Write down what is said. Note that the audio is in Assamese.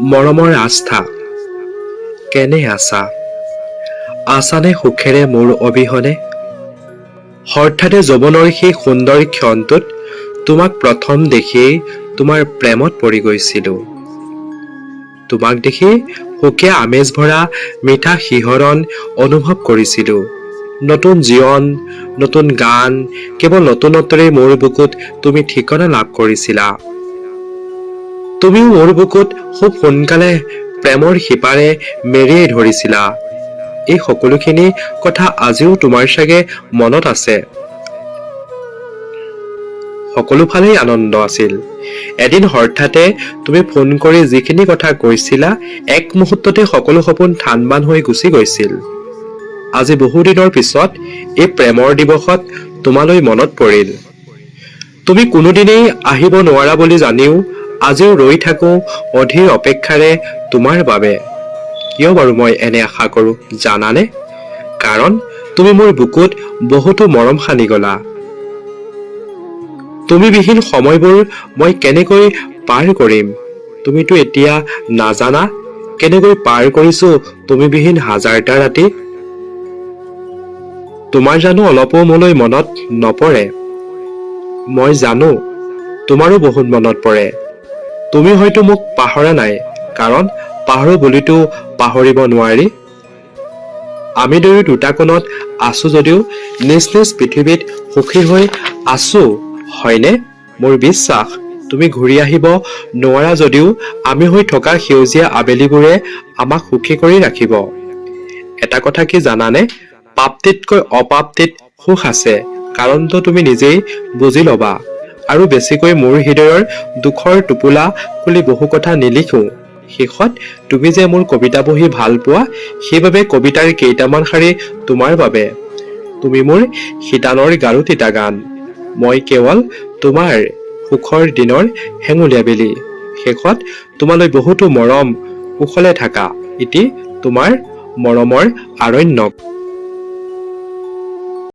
মৰমৰ আস্থা, কেনে আছা? আছানে সুখেৰে মোৰ অবিহনে? হঠাতে যৌৱনৰ সেই সুন্দৰ ক্ষণটোত তোমাক প্ৰথম দেখিয়েই তোমাৰ প্ৰেমত পৰি গৈছিলোঁ। তোমাক দেখি সুকীয়া আমেজ ভৰা মিঠা শিহৰণ অনুভৱ কৰিছিলোঁ। নতুন জীৱন, নতুন গান, কেৱল নতুনত্বৰেই মোৰ বুকুত তুমি ঠিকনা লাভ কৰিছিলা। তুমিও মোৰ বুকুত খুব সোনকালে প্ৰেমৰ শিপাৰে মেৰিয়াই ধৰিছিলা। এই সকলোখিনি কথা আজিও তোমাৰ চাগে মনত আছে। সকলো ফালেই আনন্দ আছিল। এদিন হঠাতে তুমি ফোন কৰি যিখিনি কথা কৈছিলা, এক মুহূৰ্ততে সকলো সপোন থান বান হৈ গুচি গৈছিল। আজি বহুদিনৰ পিছত এই প্ৰেমৰ দিৱসত তোমালৈ মনত পৰিল। তুমি কোনোদিনেই আহিব নোৱাৰা বুলি জানিও আজিও ৰৈ থাকো অধীৰ অপেক্ষাৰে তোমাৰ বাবে। কিয় বাৰু মই এনে আশা কৰো জানানে? কাৰণ তুমি মোৰ বুকুত বহুতো মৰম সানি গলা। তুমি বিহীন সময়বোৰ মই কেনেকৈ পাৰ কৰিম? তুমিতো এতিয়া নাজানা কেনেকৈ পাৰ কৰিছো তুমি বিহীন হাজাৰটা ৰাতি। তোমাৰ জানো অলপো মোলৈ মনত নপৰে? মই জানো তোমাৰো বহুত মনত পৰে। তুমি হয়তো মোক পাহৰা নাই, কাৰণ পাহৰো বুলিতো পাহৰিব নোৱাৰি। আমি দুয়ো দুটা কোণত আছো যদিও নিজ নিজ পৃথিৱীত সুখী হৈ আছো, হয়নে? মোৰ বিশ্বাস তুমি ঘূৰি আহিব নোৱাৰা যদিও আমি হৈ থকা সেউজীয়া আবেলিবোৰে আমাক সুখী কৰি ৰাখিব। এটা কথা কি জানানে? প্ৰাপ্তিতকৈ অপ্ৰাপ্তিত সুখ আছে, কাৰণটো তুমি নিজেই বুজি ল'বা। আৰু বেছিকৈ মোৰ হৃদয়ৰ দুখৰ টোপোলা খুলি বহু কথা নিলিখো। শেষত তুমি যে মোৰ কবিতা পঢ়ি ভাল পোৱা, সেইবাবে কবিতাৰ কেইটামান শাৰী তোমাৰ বাবে। তুমি মোৰ শীতানৰ গাৰু তিতা গান, মই কেৱল তোমাৰ সুখৰ দিনৰ হেঙুলীয়া বেলি। শেষত তোমালৈ বহুতো মৰম, কুশলে থাকা। ইতি তোমাৰ মৰমৰ আৰণ্যক।